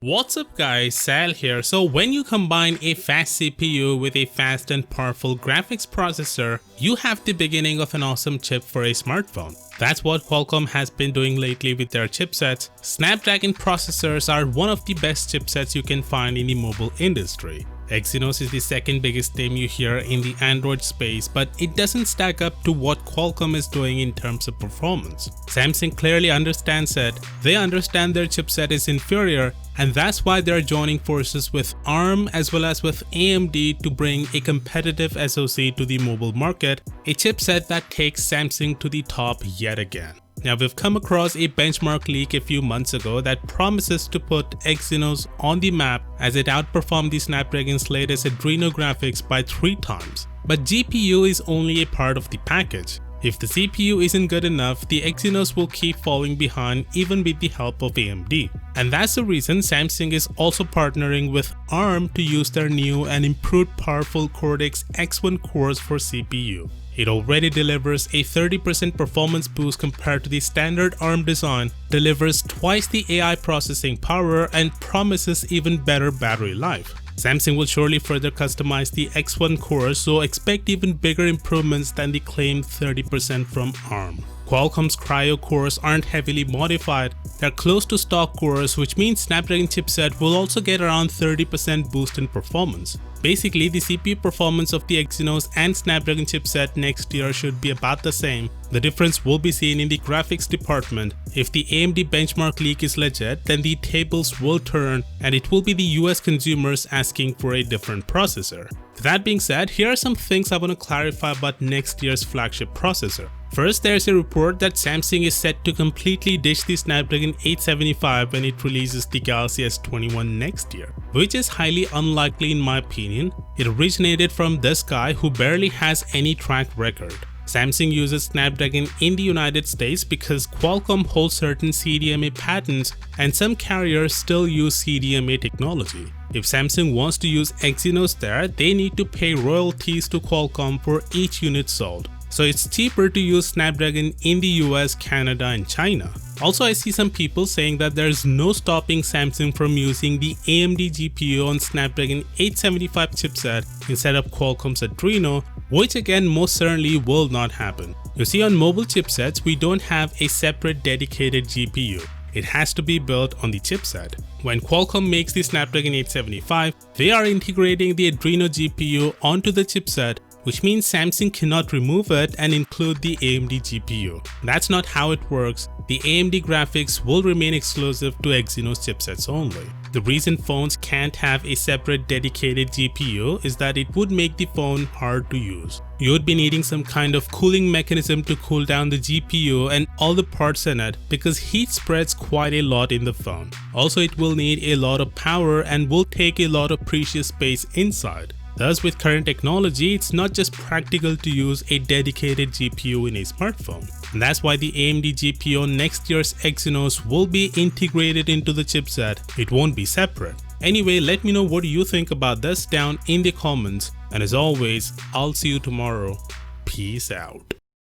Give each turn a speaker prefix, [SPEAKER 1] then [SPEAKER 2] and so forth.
[SPEAKER 1] What's up guys, Sal here. So when you combine a fast CPU with a fast and powerful graphics processor, you have the beginning of an awesome chip for a smartphone. That's what Qualcomm has been doing lately with their chipsets. Snapdragon processors are one of the best chipsets you can find in the mobile industry. Exynos is the second biggest name you hear in the Android space, but it doesn't stack up to what Qualcomm is doing in terms of performance. Samsung clearly understands it. They understand their chipset is inferior, and that's why they're joining forces with ARM as well as with AMD to bring a competitive SoC to the mobile market, a chipset that takes Samsung to the top yet again. Now, we've come across a benchmark leak a few months ago that promises to put Exynos on the map as it outperformed the Snapdragon's latest Adreno graphics by 3 times. But GPU is only a part of the package. If the CPU isn't good enough, the Exynos will keep falling behind even with the help of AMD. And that's the reason Samsung is also partnering with ARM to use their new and improved powerful Cortex X1 cores for CPU. It already delivers a 30% performance boost compared to the standard ARM design, delivers twice the AI processing power, and promises even better battery life. Samsung will surely further customize the X1 core, so expect even bigger improvements than the claimed 30% from ARM. Qualcomm's Cryo cores aren't heavily modified, they're close to stock cores, which means Snapdragon chipset will also get around 30% boost in performance. Basically, the CPU performance of the Exynos and Snapdragon chipset next year should be about the same. The difference will be seen in the graphics department. If the AMD benchmark leak is legit, then the tables will turn and it will be the US consumers asking for a different processor. That being said, here are some things I want to clarify about next year's flagship processor. First, there's a report that Samsung is set to completely ditch the Snapdragon 875 when it releases the Galaxy S21 next year, which is highly unlikely in my opinion. It originated from this guy who barely has any track record. Samsung uses Snapdragon in the United States because Qualcomm holds certain CDMA patents and some carriers still use CDMA technology. If Samsung wants to use Exynos there, they need to pay royalties to Qualcomm for each unit sold. So it's cheaper to use Snapdragon in the US, Canada, and China. Also, I see some people saying that there's no stopping Samsung from using the AMD GPU on Snapdragon 875 chipset instead of Qualcomm's Adreno, which again most certainly will not happen. You see, on mobile chipsets, we don't have a separate dedicated GPU. It has to be built on the chipset. When Qualcomm makes the Snapdragon 875, they are integrating the Adreno GPU onto the chipset, which means Samsung cannot remove it and include the AMD GPU. That's not how it works. The AMD graphics will remain exclusive to Exynos chipsets only. The reason phones can't have a separate dedicated GPU is that it would make the phone hard to use. You would be needing some kind of cooling mechanism to cool down the GPU and all the parts in it because heat spreads quite a lot in the phone. Also, it will need a lot of power and will take a lot of precious space inside. Thus, with current technology, it's not just practical to use a dedicated GPU in a smartphone. And that's why the AMD GPU on next year's Exynos will be integrated into the chipset. It won't be separate. Anyway, let me know what you think about this down in the comments. And as always, I'll see you tomorrow. Peace out.